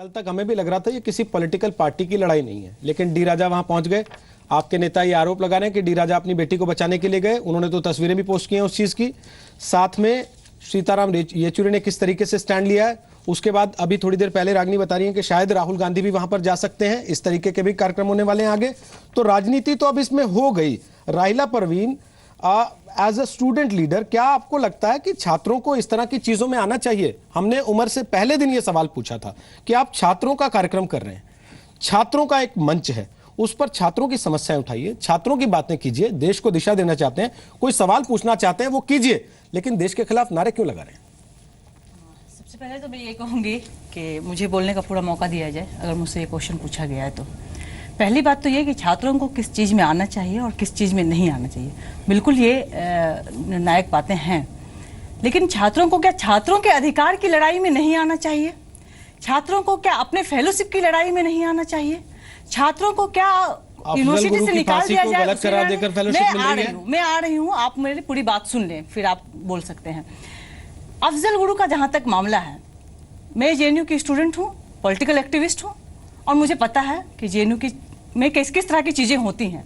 कल तक हमें भी लग रहा था ये किसी पॉलिटिकल पार्टी की लड़ाई नहीं है, लेकिन डी राजा वहां पहुंच गए। आपके नेता ये आरोप लगा रहे हैं कि डी राजा अपनी बेटी को बचाने के लिए गए। उन्होंने तो तस्वीरें भी पोस्ट की हैं उस चीज की। साथ में सीताराम येचुरी ने किस तरीके से स्टैंड लिया है। उसके बाद अभी थोड़ी देर पहले रागिनी बता रही है कि शायद राहुल गांधी भी वहां पर जा सकते हैं। इस तरीके के भी कार्यक्रम होने वाले हैं आगे। तो राजनीति तो अब इसमें हो गई। Rahila Parveen, as a student leader, क्या आपको लगता है कि छात्रों को इस तरह की चीजों में आना चाहिए? हमने उमर से पहले दिन यह सवाल पूछा था कि आप छात्रों का कार्यक्रम कर रहे हैं, छात्रों का एक मंच है, उस पर छात्रों की समस्याएं उठाइए, छात्रों की बातें कीजिए, देश को दिशा देना चाहते हैं, कोई सवाल पूछना चाहते हैं वो कीजिए, लेकिन देश के खिलाफ नारे क्यों लगा रहे हैं? सबसे पहले तो मैं ये कहूंगी कि मुझे बोलने का पूरा मौका दिया जाए अगर मुझसे ये क्वेश्चन पूछा गया है तो। पहली बात तो ये कि छात्रों को किस चीज़ में आना चाहिए और किस चीज़ में नहीं आना चाहिए, बिल्कुल ये निर्णायक बातें हैं। लेकिन छात्रों को क्या छात्रों के अधिकार की लड़ाई में नहीं आना चाहिए? छात्रों को क्या अपने फेलोशिप की लड़ाई में नहीं आना चाहिए? छात्रों को क्या यूनिवर्सिटी से निकाल दिया जाए? मैं आ रही हूँ, आप मेरी पूरी बात सुन लें फिर आप बोल सकते हैं। अफजल गुरु का जहाँ तक मामला है, मैं जेएनयू की स्टूडेंट हूँ, पॉलिटिकल एक्टिविस्ट हूँ और मुझे पता है कि जेएनयू की में किस किस तरह की चीज़ें होती हैं।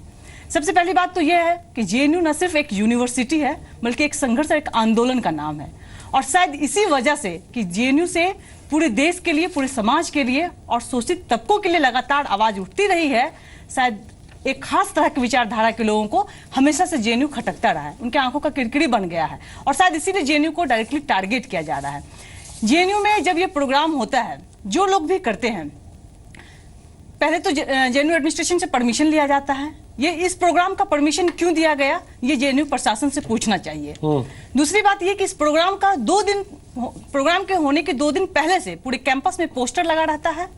सबसे पहली बात तो यह है कि जेएनयू न सिर्फ एक यूनिवर्सिटी है बल्कि एक संघर्ष, एक आंदोलन का नाम है। और शायद इसी वजह से कि जेएनयू से पूरे देश के लिए, पूरे समाज के लिए और शोषित तबकों के लिए लगातार आवाज़ उठती रही है, शायद एक खास तरह की विचारधारा के लोगों को हमेशा से जेएनयू खटकता रहा है, उनके आंखों का किरकिरी बन गया है और शायद इसीलिए जेएनयू को डायरेक्टली टारगेट किया जा रहा है। जेएनयू में जब ये प्रोग्राम होता है, जो लोग भी करते हैं, पहले तो जेएनयू एडमिनिस्ट्रेशन से परमिशन लिया जाता है। ये इस प्रोग्राम का परमिशन क्यों दिया गया, ये जेएनयू प्रशासन से पूछना चाहिए। दूसरी बात ये कि इस प्रोग्राम का प्रोग्राम के होने के 2 दिन पहले से पूरे कैंपस में पोस्टर लगा रहता है,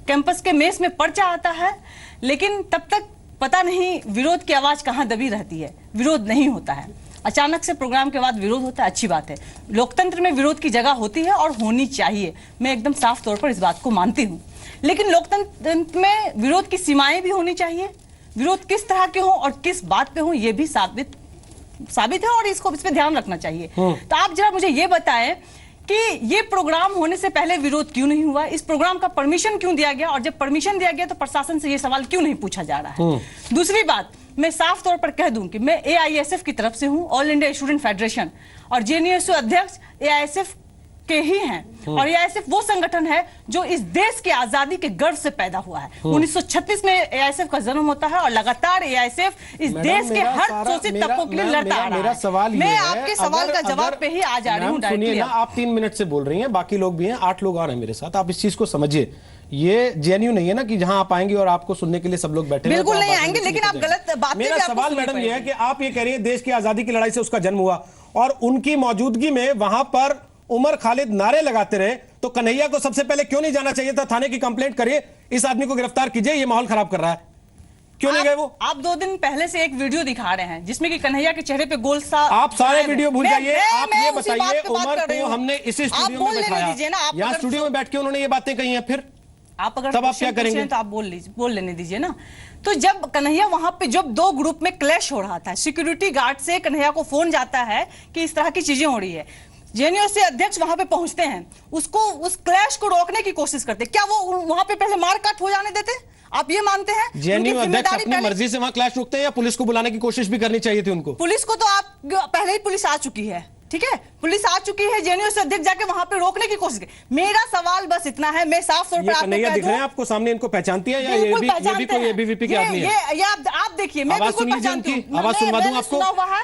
कैंपस के मेस में पर्चा आता है, लेकिन तब तक पता नहीं विरोध की आवाज कहाँ दबी रहती है, विरोध नहीं होता है। अचानक से प्रोग्राम के बाद विरोध होता है, अच्छी बात है। लोकतंत्र में विरोध की जगह होती है और होनी चाहिए, मैं एकदम साफ तौर पर इस बात को मानती हूँ। लेकिन लोकतंत्र में विरोध की सीमाएं भी होनी चाहिए। विरोध किस तरह के हो और किस बात पे हो, ये भी साबित है और इस पे ध्यान रखना चाहिए। तो आप जरा मुझे ये बताएं कि ये प्रोग्राम होने से पहले विरोध क्यों नहीं हुआ, इस प्रोग्राम का परमिशन क्यों दिया गया, और जब परमिशन दिया गया तो प्रशासन से ये सवाल क्यों नहीं पूछा जा रहा है? दूसरी बात, मैं साफ तौर पर कह दूं कि मैं एआईएसएफ की तरफ से हूं, ऑल इंडिया स्टूडेंट फेडरेशन, और जेएनयू अध्यक्ष एआईएसएफ के ही हैं। और एआईएसएफ वो संगठन है जो इस देश की आजादी के गर्व से पैदा हुआ है। 1936 में एआईएसएफ का जन्म होता है और लगातार एआईएसएफ इस देश के हर शोषित तबकों के लिए लड़ता आ रहा है। मैं आपके सवाल का जवाब पे ही आ जा रही हूँ। सुनिए ना, आप 3 मिनट से बोल रही हैं, बाकी लोग भी हैं, 8 लोग और हैं मेरे साथ। आप इस चीज को समझिए, ये जेएनयू नहीं है ना कि जहां आप आएंगे और आपको सुनने के लिए सब लोग बैठे। बिल्कुल नहीं आएंगे, लेकिन आप गलत बात। मेरा सवाल मैडम ये है कि आप ये कह रही है देश की आजादी की लड़ाई से उसका जन्म हुआ और उनकी मौजूदगी में वहां पर उमर खालिद नारे लगाते रहे, तो कन्हैया को सबसे पहले क्यों नहीं जाना चाहिए था? थाने की कंप्लेंट करिए, इस आदमी को गिरफ्तार कीजिए, ये माहौल खराब कर रहा है। क्यों नहीं गए वो? आप 2 दिन पहले से एक वीडियो दिखा रहे हैं जिसमें कि कन्हैया के चेहरे पे गोल सा। आप सारे वीडियो भूल जाइए, आप ये बताइए उमर को हमने इसी स्टूडियो में बैठाया, यहाँ स्टूडियो में बैठ के उन्होंने ये बातें कही हैं, फिर आप अगर तब आप क्या करेंगे? तो आप बोल लेने दीजिए ना। तो जब कन्हैया वहां पे जब 2 ग्रुप में क्लैश हो रहा था, सिक्योरिटी गार्ड से कन्हैया को फोन जाता है कि इस तरह की चीजें हो रही है, जेएनयू से अध्यक्ष वहां पे पहुंचते हैं, उसको उस क्लैश को रोकने की कोशिश करते, क्या वो वहां पे पहले मारकाट हो जाने देते? आप ये मानते हैं? जेएनयू अध्यक्ष अपनी मर्जी से वहां क्लैश रोकते हैं या पुलिस को बुलाने की कोशिश भी करनी चाहिए थी उनको? पुलिस को तो आप पहले ही पुलिस आ चुकी है, ठीक है, पुलिस आ चुकी है, जेएनयू से अध्यक्ष जाके वहां पे रोकने की कोशिश की। मेरा सवाल बस इतना है, मैं साफ तौर पर आपको कन्हैया दिख रहे हैं आपको सामने, इनको पहचानती है या ये भी कोई एबीवीपी के आदमी है? ये आप देखिए, मैं आवाज सुन लीजिए उनकी, आवाज सुनवा दूं आपको,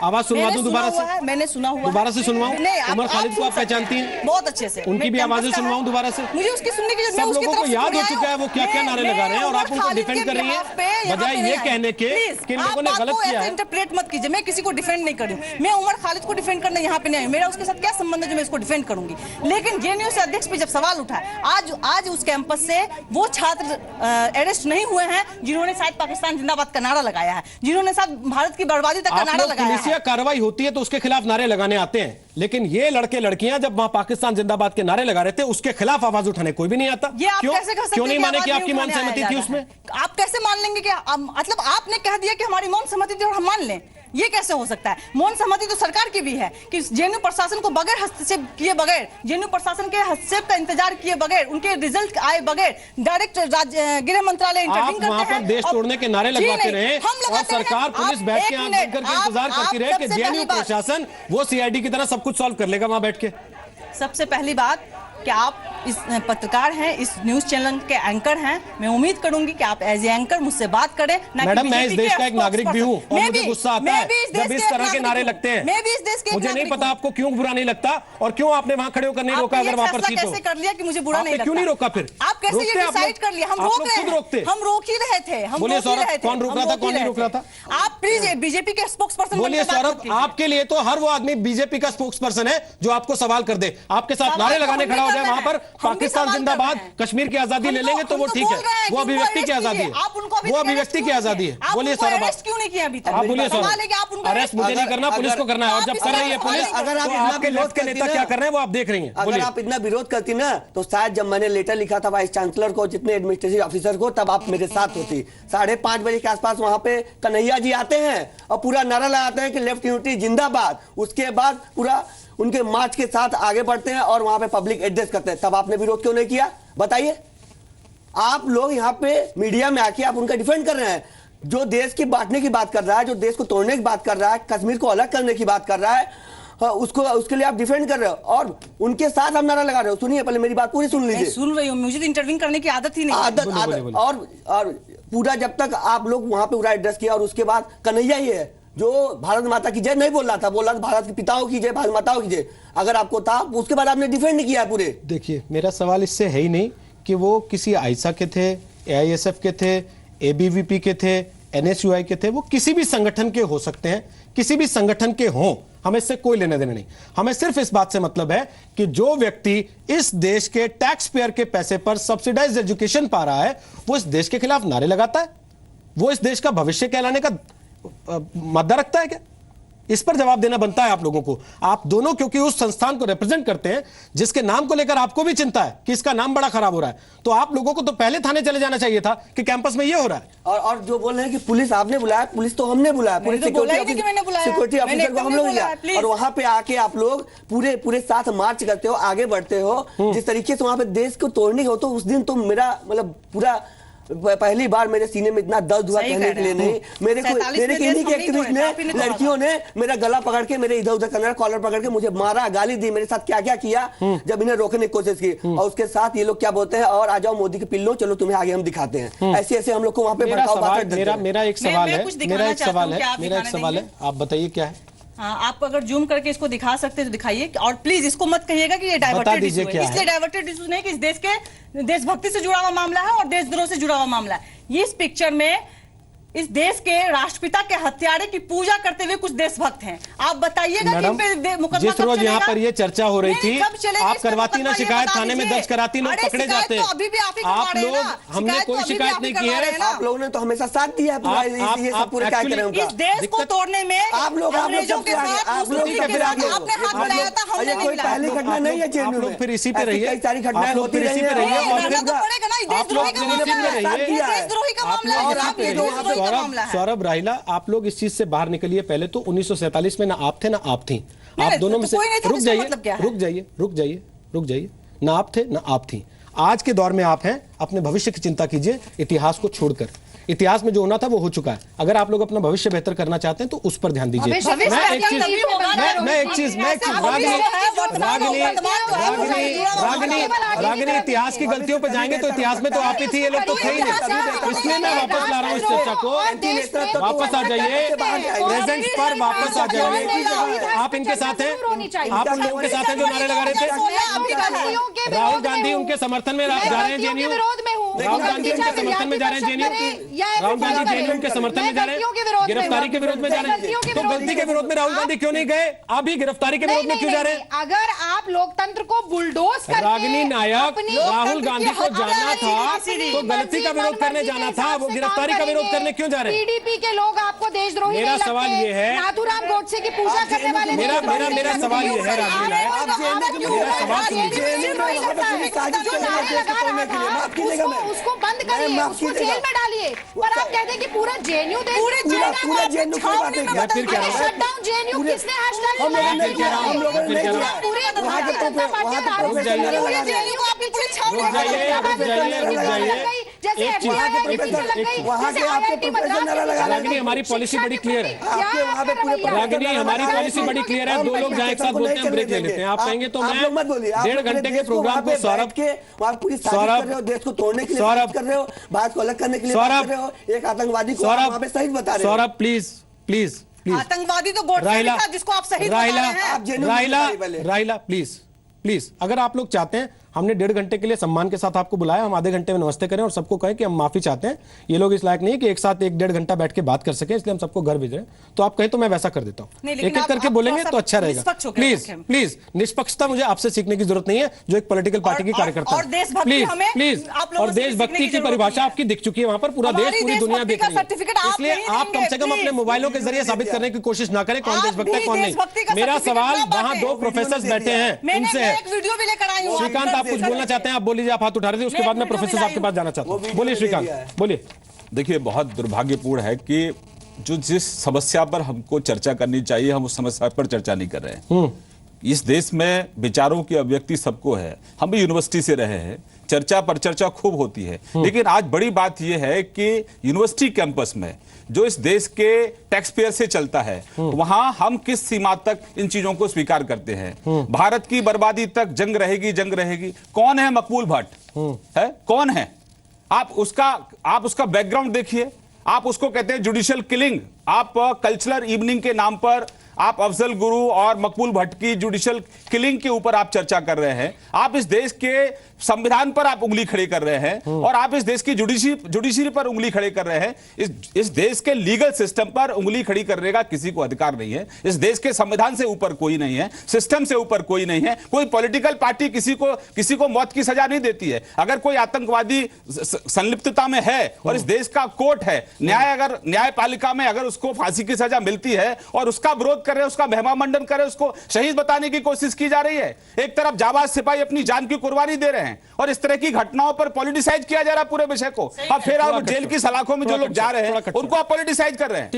आवाज सुनवा दूं दोबारा से? मैंने सुना हुआ, दोबारा से सुनवाऊं? उमर खालिद को आप पहचानती हैं बहुत अच्छे से, उनकी भी आवाजें सुनवाऊं दोबारा से? मुझे उसकी सुनने की सब लोगों को याद हो चुका है वो क्या क्या नारे लगा रहे हैं और आप उनको डिफेंड कर रही हैं बजाय ये कहने के कि इन लोगों ने गलत किया है। इंटरप्रेट मत कीजिए, मैं किसी को डिफेंड नहीं कर रही हूं, मैं उमर खालिद को डिफेंड करने यहाँ पे नहीं आई, मेरा उसके साथ क्या संबंध है जो मैं इसको डिफेंड करूंगी। लेकिन जेएनयू से अध्यक्ष पे जब सवाल उठा, आज उस कैंपस से वो छात्र अरेस्ट नहीं हुए हैं जिन्होंने शायद पाकिस्तान जिंदाबाद का नारा लगाया है, जिन्होंने शायद भारत की बर्बादी तक का नारा लगाया है। पुलिसिया कार्रवाई होती है तो उसके खिलाफ नारे लगाने आते हैं, लेकिन ये लड़के लड़कियां जब वहां पाकिस्तान जिंदाबाद के नारे लगा रहे थे उसके खिलाफ आवाज उठाने कोई भी नहीं आता। क्यों नहीं माने कि आपकी मौन सहमति थी उसमें? आप कैसे मान लेंगे कि मतलब आपने कह दिया कि हमारी मौन सहमति थी और हम मान लें? ये कैसे हो सकता है? मौन सहमति तो सरकार की भी है कि जेएनयू प्रशासन को बगैर हस्तक्षेप किए बगैर, जेएनयू प्रशासन के हस्तक्षेप का इंतजार किए बगैर, उनके रिजल्ट आए बगैर डायरेक्ट गृह मंत्रालय इंटरवीन करते हैं। पर देश तोड़ने के नारे लगवाते रहे और सरकार पुलिस बैठ के आंख बंद करके इंतजार करती रहे कि जेएनयू प्रशासन वो सीआईडी की तरह सब कुछ सॉल्व कर लेगा वहां बैठ के। सबसे पहली बात कि आप इस पत्रकार हैं, इस न्यूज चैनल के एंकर हैं, मैं उम्मीद करूंगी कि आप एज एंकर मुझसे बात करें। मैडम, मैं इस देश का एक नागरिक भी हूं और मुझे गुस्सा आता है जब इस तरह के नारे लगते हैं। मैं भी इस देश के मुझे नहीं पता आपको क्यों बुरा नहीं लगता और क्यों आपने वहां खड़े होकर नहीं रोका। अगर वहां पर थी तो कैसे कर लिया कि मुझे बुरा नहीं लगता? क्यों नहीं रोका? फिर आप कैसे ये डिसाइड कर लिया? हम रोक रहे हैं, हम रोक ही रहे थे। हम बोलिए सौरभ, कौन रोक रहा था, कौन नहीं रोक रहा था? आप प्लीज बीजेपी के स्पोक्सपर्सन बोलिए सौरभ, आपके लिए तो हर वो आदमी बीजेपी का स्पोक्सपर्सन है जो आपको सवाल कर दे, आपके साथ नारे लगाने खड़ा हो जाए वहां पर पाकिस्तान जिंदाबाद, कश्मीर की आजादी ले लेंगे तो वो ठीक है, वो अभिव्यक्ति की आजादी है, वो अभिव्यक्ति की आजादी है। बोलिए सौरभ, क्यों नहीं किया अभी तक? आप बोलिए सौरभ, अरेस्ट मुझे नहीं करना, पुलिस को करना है और जब कर रही है पुलिस, अगर आप आपके विरोध के नेता क्या कर रहे हैं वो आप देख रही हैं। अगर आप इतना विरोध करती ना तो शायद जब मैंने लेटर लिखा था वाइस चांसलर को, जितने एडमिनिस्ट्रेटिव ऑफिसर को, तब आप मेरे साथ होती। 5:30 बजे के आसपास वहां पे कन्हैया जी आते हैं और पूरा नारा लगाते हैं कि लेफ्ट यूनिटी जिंदाबाद। उसके बाद पूरा उनके मार्च के साथ आगे बढ़ते हैं और वहां पे पब्लिक एड्रेस करते हैं। तब आपने विरोध क्यों नहीं किया बताइए? आप लोग यहाँ पे मीडिया में आके आप उनका डिफेंड कर रहे हैं। जो देश की बांटने की बात कर रहा है, जो देश को तोड़ने की बात कर रहा है, कश्मीर को अलग करने की बात कर रहा है, उसको उसके लिए आप डिफेंड कर रहे हो और उनके साथ आप नारा लगा रहे हो। सुनिए, पहले मेरी बात पूरी सुन लीजिए। सुन रही हूँ, मुझे तो इंटरवीन करने की आदत ही नहीं। आदत और पूरा जब तक आप लोग वहां पे पूरा एड्रेस किया और उसके बाद कन्हैया ही है जो भारत माता की जय नहीं बोल रहा था, बोल रहा था भारत के पिताओं की जय, भारत माताओं की जय। अगर आपको था उसके बाद आपने डिफेंड किया पूरे। देखिए, मेरा सवाल इससे है ही नहीं कि वो किसी आईसा के थे, एआईएसएफ के थे, एबीवीपी के थे, एनएसयूआई के थे, वो किसी भी संगठन के हो सकते हैं, किसी भी संगठन के हों, हमें इससे कोई लेने देने नहीं। हमें सिर्फ इस बात से मतलब है कि जो व्यक्ति इस देश के टैक्स पेयर के पैसे पर सब्सिडाइज्ड एजुकेशन पा रहा है, वो इस देश के खिलाफ नारे लगाता है, वो इस देश का भविष्य कहलाने का मुद्दा रखता है क्या? इस पर जवाब देना बनता है आप लोगों को। आप दोनों क्योंकि उस संस्थान को रिप्रेजेंट करते हैं जिसके नाम को लेकर आपको भी चिंता है कि इसका नाम बड़ा खराब हो रहा है, तो आप लोगों को तो पहले थाने चले जाना चाहिए था कि कैंपस में ये हो रहा है। और जो बोल रहे हैं कि पुलिस आपने बुलाया, पुलिस तो हमने बुलाया, पुलिस सिक्योरिटी ऑफिसर को हम लोग लिया और वहां पे आके आप लोग पूरे साथ मार्च करते हो, आगे बढ़ते हो। जिस तरीके से वहां पे देश को तोड़ने हो, तो उस दिन तो मेरा मतलब पूरा पहली बार मेरे सीने में इतना दर्द हुआ कहने के लिए नहीं। मेरे किन्हीं के एक्टिविस्ट ने, लड़कियों ने मेरा गला पकड़ के मेरे इधर उधर करना, कॉलर पकड़ के मुझे मारा, गाली दी, मेरे साथ क्या क्या किया जब इन्हें रोकने की कोशिश की। और उसके साथ ये लोग क्या बोलते हैं, और आ जाओ मोदी के पिल्लों, चलो तुम्हें आगे हम दिखाते हैं। ऐसे ऐसे हम लोग को वहां पे मेरा एक सवाल है, आप बताइए क्या है? हाँ, आप अगर जूम करके इसको दिखा सकते तो दिखाइए, और प्लीज इसको मत कहिएगा कि ये डाइवर्टेड इशू है। इसलिए डाइवर्टेड इशू नहीं कि इस देश के देशभक्ति से जुड़ा हुआ मामला है और देशद्रोह से जुड़ा हुआ मामला है। ये इस पिक्चर में इस देश के राष्ट्रपिता के हत्यारे की पूजा करते हुए कुछ देशभक्त हैं। आप बताइएगा कि इन पे मुकदमा जिस रोज यहाँ पर ये चर्चा हो रही थी, आप करवाती ना शिकायत, थाने में दर्ज कराती, लोग पकड़े जाते हैं। आप लोग, हमने कोई शिकायत नहीं की है। आप लोगों ने तो हमेशा साथ दिया है। इस देश को तोड़ने में आप लोग कोई पहली घटना नहीं है जेल में। फिर इसी पे रहिए, कई सारी घटनाएं होती रही है। सौरभ राहिला, आप लोग इस चीज से बाहर निकलिए। पहले तो 1947 में ना आप थे ना आप थी, आप दोनों में से रुक जाइए, ना आप थे ना आप थी। आज के दौर में आप हैं, अपने भविष्य की चिंता कीजिए, इतिहास को छोड़कर। इतिहास में जो होना था वो हो चुका है। अगर आप लोग अपना भविष्य बेहतर करना चाहते हैं तो उस पर ध्यान दीजिए। रागिनी, इतिहास की गलतियों पर जाएंगे तो इतिहास में तो आप ही थी, ये लोग तो थे ही नहीं। इसलिए मैं वापस ला रहा हूँ इस चर्चा को। वापस आ जाइए, प्रेजेंट पर वापस आ जाइए। आप इनके साथ हैं, आप उन लोगों के साथ हैं जो नारे लगा रहे थे। राहुल गांधी उनके समर्थन में जा रहे हैं जेएनयू, राहुल गांधी उनके समर्थन में जा रहे हैं जेएनयू, राहुल गांधी जेएनयू के समर्थन में जा रहे हैं, गिरफ्तारी के विरोध में जा रहे हैं। तो गलती के विरोध में राहुल गांधी क्यों नहीं गए? अभी गिरफ्तारी के विरोध में क्यों जा रहे हैं? अगर आप लोकतंत्र को बुलडोज करके, रागिनी नायक, राहुल गांधी को जाना था तो गलती का विरोध करने जाना था, वो गिरफ्तारी का विरोध करने क्यों जा रहे हैं? टीडीपी के लोग आपको देशद्रोही मेरा सवाल ये है, नाथूराम गोडसे की पूजा करने वाले, मेरा सवाल ये है रागिनी नायक, उसको बंद करिए, उसको जेल में डालिए। पर आप कहते हैं कि पूरा जेएनयू शटडाउन जेएनयू किसने हैशटैग रागिनी, हमारी पॉलिसी बड़ी क्लियर है। रागिनी, हमारी पॉलिसी बड़ी क्लियर है। दो लोग जहाँ एक साथ बोलते हैं, ब्रेक ले लेते हैं। आप कहेंगे तो मैं 1.5 घंटे के प्रोग्राम को सौरभ देश को तोड़ने के लिए कर रहे हो, बात को अलग करने के लिए कर रहे हो, एक आतंकवादी को वहां पे सही बता रहे हो। सौरभ प्लीज प्लीज प्लीज, आतंकवादी तो गोडसे था जिसको आप सही बता रहे हैं। राहिला प्लीज प्लीज, अगर आप लोग चाहते हैं, हमने 1.5 घंटे के लिए सम्मान के साथ आपको बुलाया, हम आधे घंटे में नमस्ते करें और सबको कहें कि हम माफी चाहते हैं, ये लोग इस लायक नहीं है कि एक साथ 1-1.5 घंटा बैठ के बात कर सके, इसलिए हम सबको घर भेज रहे हैं। तो आप कहें तो मैं वैसा कर देता हूँ, एक एक करके बोलेंगे तो अच्छा रहेगा। प्लीज प्लीज, निष्पक्षता मुझे आपसे सीखने की जरूरत नहीं है, जो एक पॉलिटिकल पार्टी की कार्यकर्ता है। प्लीज प्लीज, और देशभक्ति की परिभाषा आपकी दिख चुकी है वहां पर, पूरा देश पूरी दुनिया देख रही है, इसलिए आप कम से कम अपने मोबाइलों के जरिए साबित करने की कोशिश ना करें कौन देशभक्त है कौन नहीं। मेरा सवाल वहां 2 प्रोफेसर बैठे हैं, उनसे है। श्रीकांत, आप कुछ बोलना चाहते हैं? आप बोलिए, आप हाथ उठा रहे थे, उसके बाद मैं प्रोफेसर साहब के पास जाना चाहता हूं। बोलिए श्रीकांत, बोलिए। देखिए, बहुत दुर्भाग्यपूर्ण है कि जो जिस समस्या पर हमको चर्चा करनी चाहिए, हम उस समस्या पर चर्चा नहीं कर रहे हैं। इस देश में विचारों की अभिव्यक्ति सबको है, हम भी यूनिवर्सिटी से रहे हैं, चर्चा पर चर्चा खूब होती है, लेकिन आज बड़ी बात यह है कि यूनिवर्सिटी कैंपस में जो इस देश के टैक्स पेयर से चलता है, वहां हम किस सीमा तक इन चीजों को स्वीकार करते हैं। भारत की बर्बादी तक जंग रहेगी, जंग रहेगी। कौन है मकबूल भट्ट? है कौन है? आप उसका बैकग्राउंड देखिए, आप उसको कहते हैं जुडिशियल किलिंग। आप कल्चरल इवनिंग के नाम पर आप अफजल गुरु और मकबूल भट्ट की जुडिशियल किलिंग के ऊपर आप चर्चा कर रहे हैं। आप इस देश के संविधान पर आप उंगली खड़ी कर रहे हैं और आप इस देश की जुडिशरी पर उंगली खड़ी कर रहे हैं। इस देश के लीगल सिस्टम पर उंगली खड़ी करने का किसी को अधिकार नहीं है। इस देश के संविधान से ऊपर कोई नहीं है, सिस्टम से ऊपर कोई नहीं है। कोई पॉलिटिकल पार्टी किसी को मौत की सजा नहीं देती है। अगर कोई आतंकवादी संलिप्तता में है और इस देश का कोर्ट है, न्यायपालिका में अगर उसको फांसी की सजा मिलती है और उसका विरोध कर रहे हैं, उसका महिमा मंडन कर रहे हैं, उसको शहीद बताने की कोशिश की जा रही है। एक तरफ जाबाज सिपाही अपनी जान की कुर्बानी दे रहे हैं और इस तरह की घटनाओं पर पॉलिटिसाइज किया जा रहा है पूरे विषय को। अब फिर आप जेल की सलाखों में जो लोग जा रहे हैं उनको आप पॉलिटिसाइज कर रहे हैं।